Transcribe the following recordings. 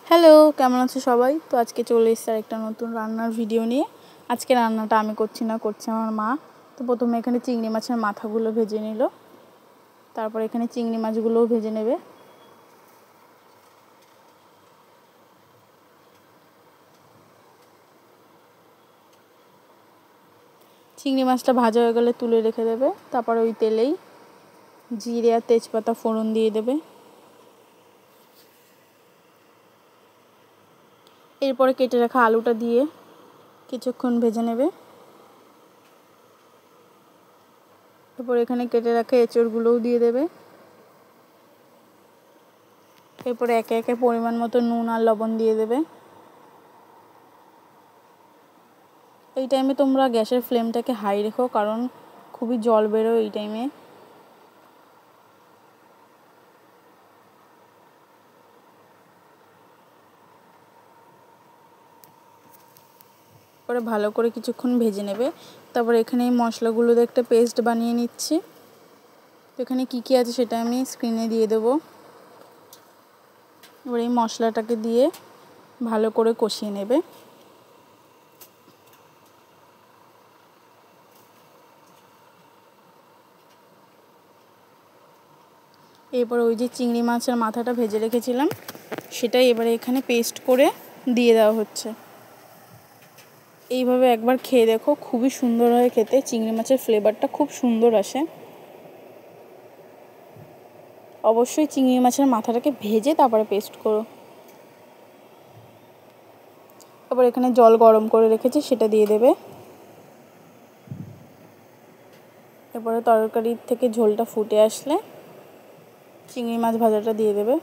Hello, কেমন আছো সবাই? তো আজকে চলে এসেছি আরেকটা নতুন রান্নার ভিডিও নিয়ে। আজকে রান্নাটা আমি করছি না, করছে আমার মা। তো প্রথমে এখানে চিংড়ি মাছের মাথাগুলো ভেজে নিল, তারপর এখানে চিংড়ি মাছগুলোও ভেজে নেবে। চিংড়ি মাছটা ভাজা হয়ে গেলে তুলে রেখে দেবে। তারপর ওই তেলেই জিরে আর তেজপাতা ফোড়ন দিয়ে দেবে। এরপরে কেটে রাখা আলুটা দিয়ে কিছুক্ষণ ভেজে নেবে। এরপর এখানে কেটে রাখা এঁচড়গুলোও দিয়ে দেবে। এরপরে একে একে পরিমাণ মতো নুন আর লবণ দিয়ে দেবে। এই টাইমে তোমরা গ্যাসের ফ্লেমটাকে হাই রেখো, কারণ খুবই জল বেরোয় এই টাইমে। পরে ভালো করে কিছুক্ষণ ভেজে নেবে। তারপর এখানে এই মশলাগুলোর একটা পেস্ট বানিয়ে নিচ্ছি। তো এখানে কী কী আছে সেটা আমি স্ক্রিনে দিয়ে দেবো। এবার এই মশলাটাকে দিয়ে ভালো করে কষিয়ে নেবে। এরপর ওই যে চিংড়ি মাছের মাথাটা ভেজে রেখেছিলাম সেটাই এবারে এখানে পেস্ট করে দিয়ে দেওয়া হচ্ছে। এইভাবে একবার খেয়ে দেখো, খুবই সুন্দর হয় খেতে। চিংড়ি মাছের ফ্লেভারটা খুব সুন্দর আসে। অবশ্যই চিংড়ি মাছের মাথাটাকে ভেজে তারপরে পেস্ট করো। তারপর এখানে জল গরম করে রেখেছি, সেটা দিয়ে দেবে। এরপরে তরকারির থেকে ঝোলটা ফুটে আসলে চিংড়ি মাছ ভাজাটা দিয়ে দেবে।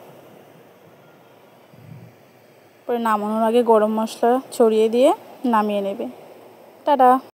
পরে নামানোর আগে গরম মশলা ছড়িয়ে দিয়ে নামিয়ে নেবে। টাটা।